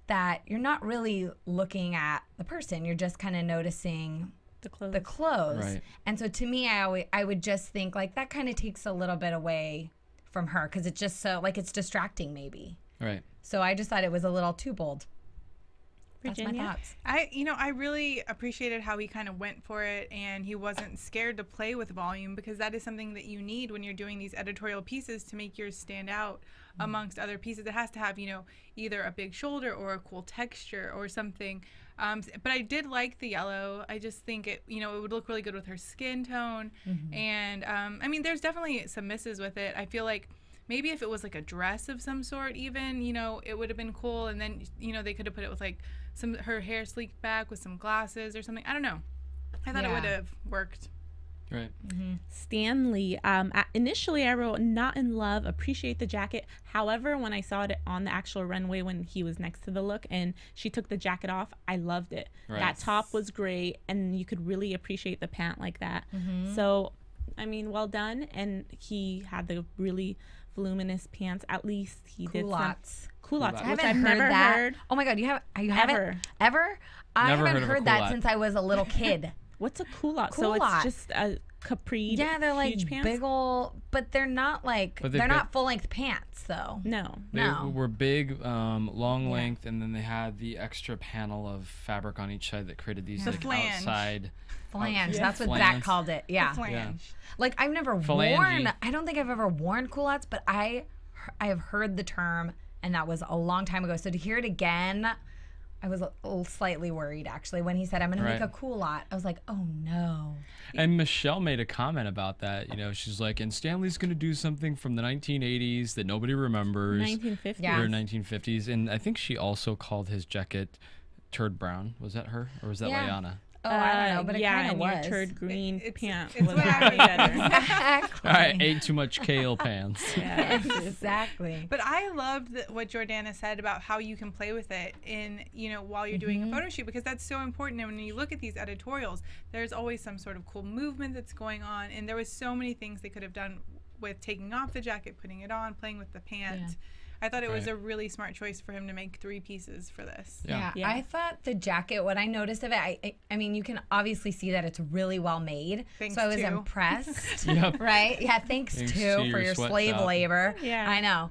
that you're not really looking at the person, you're just kind of noticing The clothes. the clothes. Right. And so to me, I would just think like that kind of takes a little bit away from her, because it's just so like it's distracting maybe. Right. So I just thought it was a little too bold. That's my Virginia? thoughts. I really appreciated how he kind of went for it, and he wasn't scared to play with volume, because that is something that you need when you're doing these editorial pieces to make yours stand out amongst other pieces. It has to have, either a big shoulder or a cool texture or something. But I did like the yellow. I just think it would look really good with her skin tone. And there's definitely some misses with it. I feel like maybe if it was like a dress of some sort, even, it would have been cool. And then, they could have put it with like her hair sleeked back with some glasses or something. I don't know. I thought it Yeah. would have worked. Right. Stanley. Initially, I wrote not in love, appreciate the jacket. However, when I saw it on the actual runway when he was next to the look and she took the jacket off, I loved it. Right. That top was great, and you could really appreciate the pant like that. So, well done. And he had the really voluminous pants. At least he did some Culottes. culottes, I which haven't I've heard never that. heard. Oh my God, you Ever. haven't ever? I Never haven't heard of a heard that culotte. since I was a little kid. What's a culotte? So Culotte. it's just a capri. Yeah, they're like huge pants? big ol', but they're not like But they've they're got- not full length pants though. No. They No. were big, long length, and then they had the extra panel of fabric on each side that created these The like flange. outside. Flange. Yeah. That's what Zach Flange. called it. Yeah. Flange. Like I've never Phalange. worn. I don't think I've ever worn culottes, but I have heard the term, and that was a long time ago. So to hear it again, was a little slightly worried actually when he said, I'm going to make a cool lot. I was like, oh no. And Michelle made a comment about that. You know, she's like, and Stanley's going to do something from the 1980s that nobody remembers. 1950s. Yeah. Or 1950s. And I think she also called his jacket turd brown. Was that her? Or was that Liana? Oh, I don't know, but it kind of and was. your turd green pant it's was what probably happened. better. Exactly. I ate too much kale pants. Yeah. Exactly. But I loved what Jordana said about how you can play with it in, you know, while you're doing a photo shoot, because that's so important. And when you look at these editorials, there's always some sort of cool movement that's going on. And there was so many things they could have done with taking off the jacket, putting it on, playing with the pant. Yeah. I thought it was a really smart choice for him to make 3 pieces for this. Yeah. Yeah, I thought the jacket, what I noticed of it, I mean, you can obviously see that it's really well made. Thanks so I was to. impressed. Yep. Right? Yeah, thanks Thanks to to for your your slave sweatshop. labor. Yeah. I know.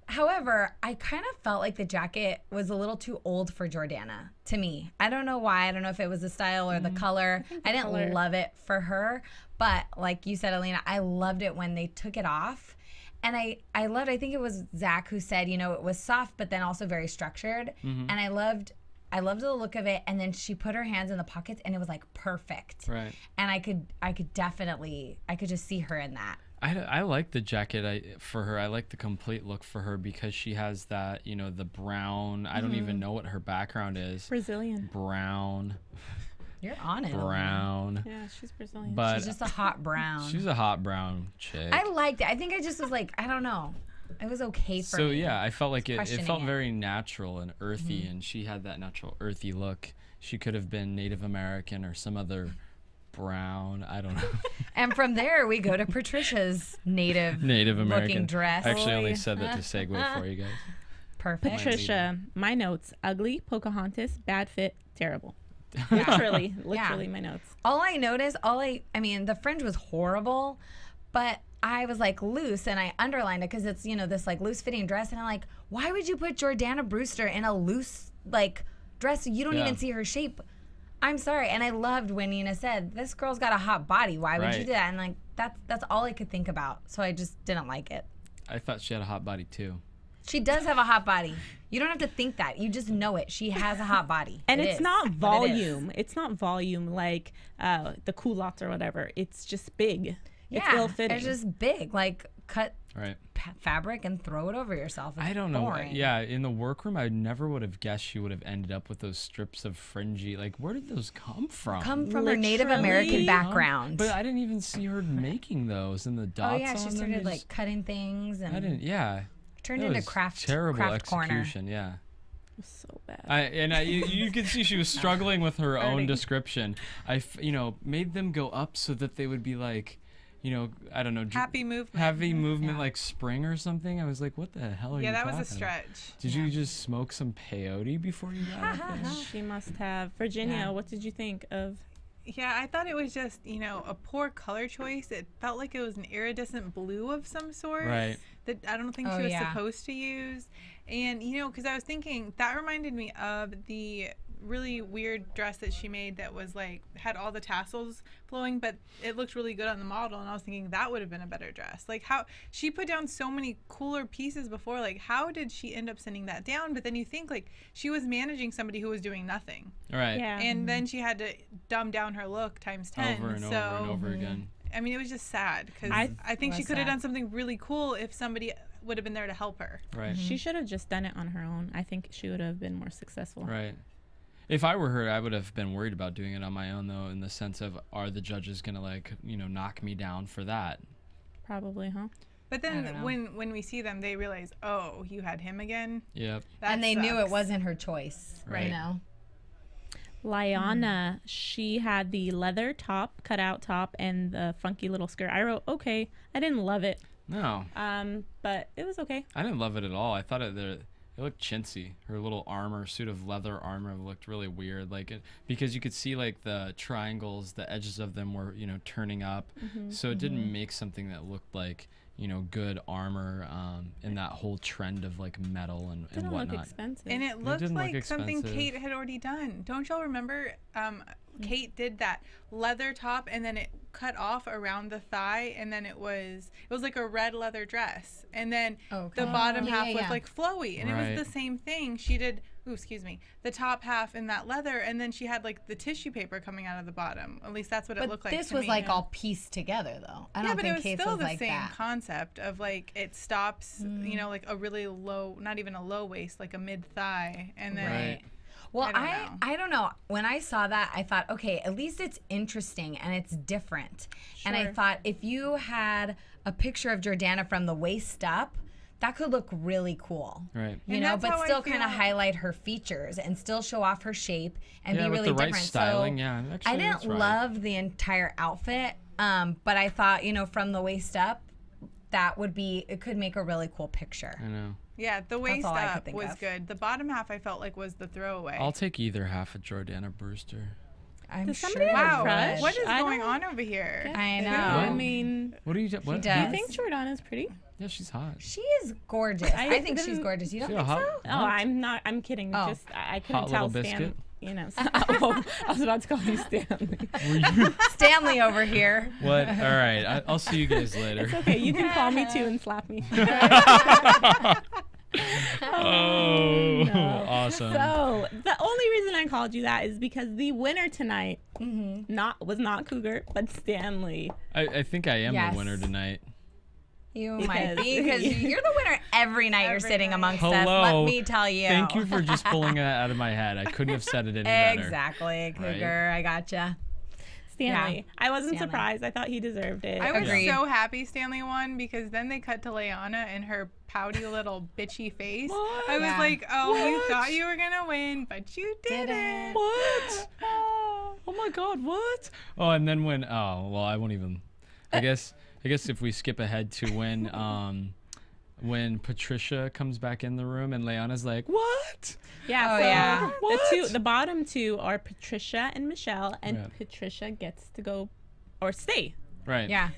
However, I kind of felt like the jacket was a little too old for Jordana to me. I don't know why. I don't know if it was the style or the color. I didn't color. love it for her. But like you said, Alina, I loved it when they took it off. And I loved, I think it was Zach who said, you know, it was soft, but then also very structured. And I loved the look of it. And then she put her hands in the pockets and it was like perfect. Right. And I could definitely, I could just see her in that. I like the jacket for her. I like the complete look for her because she has that, you know, the brown. I don't even know what her background is. Brazilian. Brown. You're on it. Alina. Brown. Yeah, she's Brazilian. But She's just a hot brown. she's a hot brown chick. I liked it. I think I just was like, I don't know. It was okay for me. So yeah, I felt like it questioning felt it. very natural and earthy, and she had that natural earthy look. She could have been Native American or some other brown. I don't know. And from there, we go to Patricia's native American looking dress. I actually only said that to segue for you guys. Perfect. Patricia, my notes: ugly, Pocahontas, bad fit, terrible. Literally my notes. All I noticed, I mean, the fringe was horrible, but I was like loose and I underlined it because it's, you know, this like loose fitting dress. And I'm like, why would you put Jordana Brewster in a loose like dress? You don't even see her shape. I'm sorry. And I loved when Nina said, this girl's got a hot body. Why would you do that? And like, that's all I could think about. So I just didn't like it. I thought she had a hot body too. She does have a hot body. You don't have to think that. You just know it. She has a hot body. And It it's is, not but it is. volume. It's not volume like the culottes or whatever. It's just big. It's ill-fitting. It's just big. Like cut Right. fabric and throw it over yourself. It's I don't know. boring. Yeah, in the workroom, I never would have guessed she would have ended up with those strips of fringy. Like, where did those come from? Come from a Native American Literally. background. But I didn't even see her making those and the dots. Oh yeah, she on them. started They like just- cutting things and I didn't. Yeah. turned That into was craft terrible craft corner. execution. Yeah. so bad. You could see she was struggling with her own Hurting. description. Made them go up so that they would be like, I don't know, Happy movement. heavy movement like spring or something. I was like, what the hell are you Yeah, that talking was a about? stretch. Did you just smoke some peyote before you got up there? She must have. Virginia, Yeah. what did you think of? Yeah, I thought it was just, a poor color choice. It felt like it was an iridescent blue of some sort. Right. That I don't think Oh, she was yeah. supposed to use. And, because I was thinking, that reminded me of the really weird dress that she made that was like, had all the tassels flowing, but it looked really good on the model. And I was thinking that would have been a better dress. Like how she put down so many cooler pieces before, like how did she end up sending that down? But then you think like she was managing somebody who was doing nothing. Right. Yeah. And then she had to dumb down her look times 10. Over and over and over again. I mean, it was just sad because I- I think she was could have sad. done something really cool if somebody would have been there to help her. Right. She should have just done it on her own. I think she would have been more successful. Right. If I were her, I would have been worried about doing it on my own, though, in the sense of, are the judges going to, knock me down for that? Probably, huh? But I don't then know. when we see them, they realize, oh, you had him again. Yep. That and they knew it sucks. wasn't her choice. Right. You know? Liana, she had the leather top, cutout top, and the funky little skirt. I wrote, okay. I didn't love it, No, but it was okay. I didn't love it at all. I thought it looked chintzy. Her little suit of leather armor looked really weird, because you could see like the triangles, the edges of them were turning up, so it didn't make something that looked like good armor in that whole trend of like metal and Didn't whatnot. look expensive. And it looked didn't look like something expensive. Kate had already done. Don't y'all remember? Kate did that leather top, and then it cut off around the thigh, and then it was like a red leather dress, and then Okay. the bottom Yeah, half yeah, was yeah. like flowy, and it Right. was the same thing. She did ooh, excuse me, the top half in that leather, and then she had like the tissue paper coming out of the bottom. At least that's what it looked like. This to was me. like all pieced together, though. I don't but think it was Kate's still was the like same that. concept of like it stops, you know, like a really low, not even a low waist, like a mid thigh, and then. Right. Well, I don't know. When I saw that, I thought, okay, at least it's interesting and it's different. And I Sure. thought if you had a picture of Jordana from the waist up, that could look really cool. Right. You And know, that's but how I still kind of feel. highlight her features and still show off her shape and Yeah, be with really the right different. styling, so yeah, actually, I that's didn't right. love the entire outfit, but I thought, you know, from the waist up, that would be, it could make a really cool picture. I know. Yeah, the waist all I could up think was of. good. The bottom half I felt like was the throwaway. I'll take either half of Jordana Brewster. I'm Does sure. somebody have a Wow, crush? what is I going don't on over here? I know. I mean, What do you? What? does. do you think Jordana's pretty? Yeah, she's hot. She is gorgeous. I think she's didn't- gorgeous. You don't She a think hot, so? Oh, I'm not. I'm kidding. Oh. Just I couldn't Hot tell little Stan. biscuit? You know. Oh, I was about to call you Stanley. Were you? Stanley over here. What? All right. I'll see you guys later. It's okay. You can call me too and slap me. Oh, awesome. So the only reason I called you that is because the winner tonight was not Cougar, but Stanley. I think I am Yes. the winner tonight. You Because- might be because you're the winner every night you're Every sitting night. amongst us. Hello. Let me tell you. Thank you for just pulling that out of my head. I couldn't have said it any better. Exactly, Cougar. I gotcha. Stanley. Yeah. I wasn't Stanley. surprised. I thought he deserved it. I was Agreed. so happy Stanley won because then they cut to Leanna and her pouty little bitchy face. I was Yeah. like, oh, you thought you were gonna win, but you didn't. What? Oh my God! What? Oh, and then when? Oh, well, I won't even. I guess if we skip ahead to when Patricia comes back in the room and Leanna's like, "What?" Yeah, Oh, so yeah. the bottom two are Patricia and Michelle, and Yeah. Patricia gets to go or stay. Right. Yeah.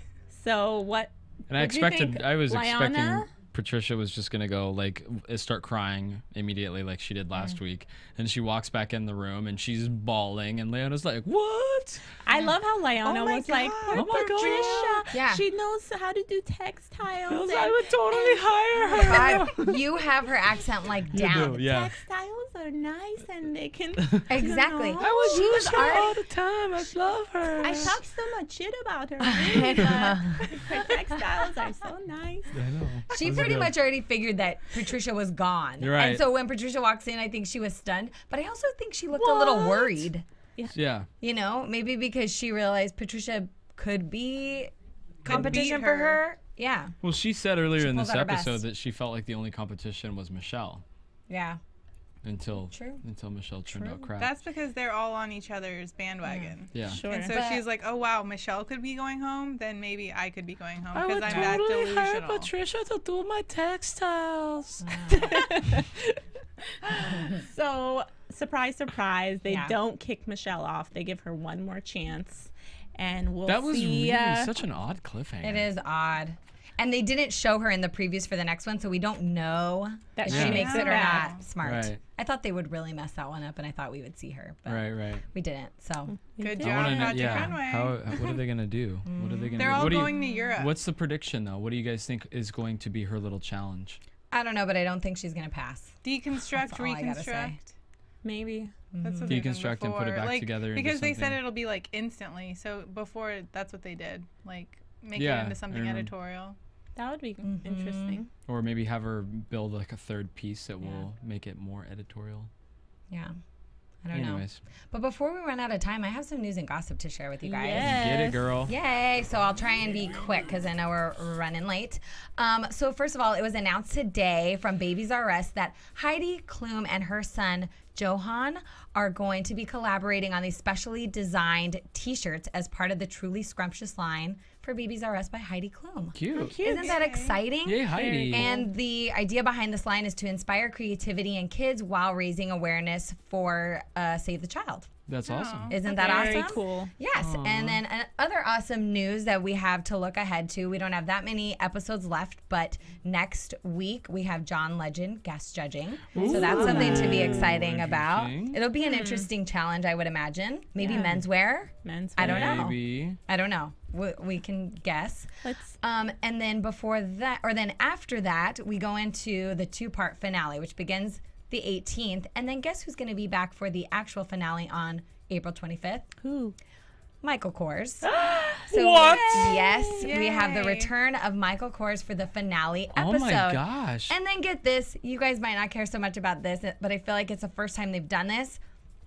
So what? And I what'd you expected. think, I was Liana? expecting Patricia was just gonna go like start crying immediately like she did last week, and she walks back in the room and she's bawling, and Leanna's like, "What?" I love how Liana Oh my was like, God. "Poor Oh my God. Patricia, Yeah. she knows how to do textiles. I would totally hire her. You have her accent like You down. do, yeah. Textiles are nice and they can Exactly. You know, I would She use was her already- all the time. I love her. I talk so much shit about her, but her textiles are so nice. I know. She Those are pretty good. much already figured that Patricia was gone. You're right. And so when Patricia walks in, I think she was stunned. But I also think she looked a little What? worried. Yeah. You know, maybe because she realized Patricia could be competition beat for her. her. Yeah. Well, she said earlier in pulled this out her episode best. that she felt like the only competition was Michelle Yeah. until True. Michelle turned out crap. That's because they're all on each other's bandwagon. yeah. Sure. And so But- she's like, oh wow, Michelle could be going home, then maybe I could be going home because I'm that delusional. Patricia to do my textiles. So, surprise, surprise, they Yeah. don't kick Michelle off. They give her one more chance. And we'll That was see. really such an odd cliffhanger. It is odd. And they didn't show her in the previews for the next one, so we don't know That if she she makes makes it it or back. not. Smart. Right. I thought they would really mess that one up, and I thought we would see her, but Right. we didn't. So Good I job, want to know. Project Yeah. Runway. What are they gonna do? What are they gonna? They're do? all What do you- going to Europe. What's the prediction though? What do you guys think is going to be her little challenge? I don't know, but I don't think she's gonna pass. Deconstruct, That's all I gotta say. Maybe. reconstruct. That's what they've done Deconstruct and put it before. back Like, together into because they said something. it'll be like instantly. So before, that's what they did. Like make Yeah, it into I something remember. editorial. That would be interesting. Or maybe have her build like a third piece that will make it more editorial. Yeah. I don't know. Anyways, But before we run out of time, I have some news and gossip to share with you guys. get it, girl. Yay! So I'll try and be quick because I know we're running late. So first of all, it was announced today from Babies R Us that Heidi Klum and her son Johan are going to be collaborating on these specially designed T-shirts as part of the Truly Scrumptious line for Babies R Us by Heidi Klum. Cute. Isn't that exciting? Yay, Heidi. And the idea behind this line is to inspire creativity in kids while raising awareness for Save the Child. That's awesome. Isn't that Very awesome? cool. Yes. And then other awesome news that we have to look ahead to. We don't have that many episodes left, but next week we have John Legend guest judging. So that's something to be exciting about. interesting. It'll be an interesting challenge, I would imagine. Maybe menswear. Men's I don't know. Maybe. I don't know. We can guess. Let's And then before that, or then after that, we go into the two-part finale, which begins the 18th. And then guess who's going to be back for the actual finale on April 25th? Who? Michael Kors. So, what? Yes, we have the Yay. return of Michael Kors for the finale episode. Oh my gosh. And then get this, you guys might not care so much about this, but I feel like it's the first time they've done this.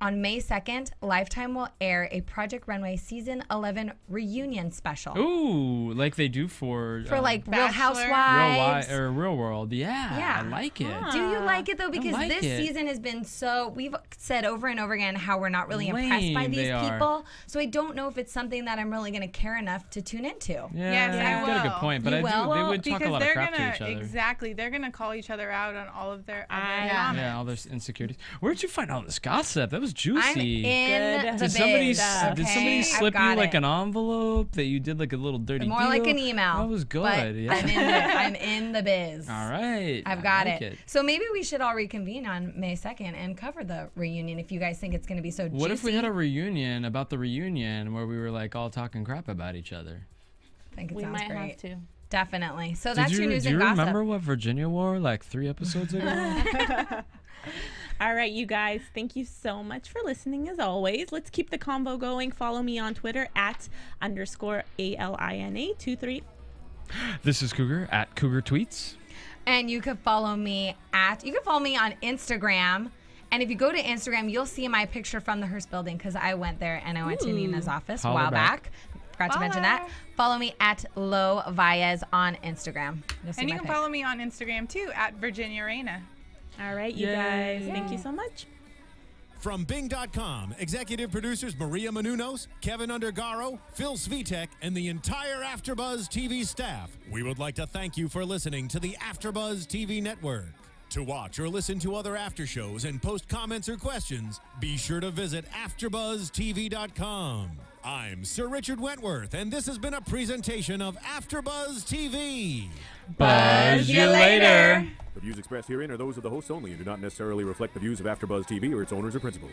On May 2nd, Lifetime will air a Project Runway Season 11 reunion special. Ooh, like they do for like Real Bachelor. Housewives. Real World. Yeah, Yeah. I like it. Do you like it though? Because like this it. season has been so, we've said over and over again how we're not really impressed by Lame these they are. people. So I don't know if it's something that I'm really going to care enough to tune into. Yeah, Yes, I you've got a good will. point, but You I do. will? They Well, would talk a because lot of they're crap gonna to each other. exactly, they're gonna call each other out on all of their I- comments. Yeah, all those insecurities. Where'd you find all this gossip? That was I'm juicy. in Good. the Did biz. somebody, did okay? somebody I've slip you got like it. an envelope that you did like a little dirty More deal? like an email. That was good. But Yeah. I'm in the biz. All right. I've I got like it. So maybe we should all reconvene on May 2nd and cover the reunion if you guys think it's going to be so juicy. What if we had a reunion about the reunion where we were like all talking crap about each other? I think it We sounds might great. have to. Definitely. So that's do your news you and gossip. remember what Virginia wore like 3 episodes ago? All right, you guys, thank you so much for listening as always. Let's keep the convo going. Follow me on Twitter at _ALINA23. This is Cougar at Cougar Tweets. And you can follow me on Instagram. And if you go to Instagram, you'll see my picture from the Hearst building because I went there and I went to Nina's office a Holler while back. back. Forgot to mention that. Follow me at Lo Valles on Instagram. You'll see And my you can pic. follow me on Instagram too at Virginia Reyna. All right, you guys, thank you so much. From Bing.com, executive producers Maria Menounos, Kevin Undergaro, Phil Svitek, and the entire AfterBuzz TV staff, we would like to thank you for listening to the AfterBuzz TV network. To watch or listen to other after shows and post comments or questions, be sure to visit AfterBuzzTV.com. I'm Sir Richard Wentworth, and this has been a presentation of AfterBuzz TV. Buzz you later. The views expressed herein are those of the hosts only and do not necessarily reflect the views of AfterBuzz TV or its owners or principals.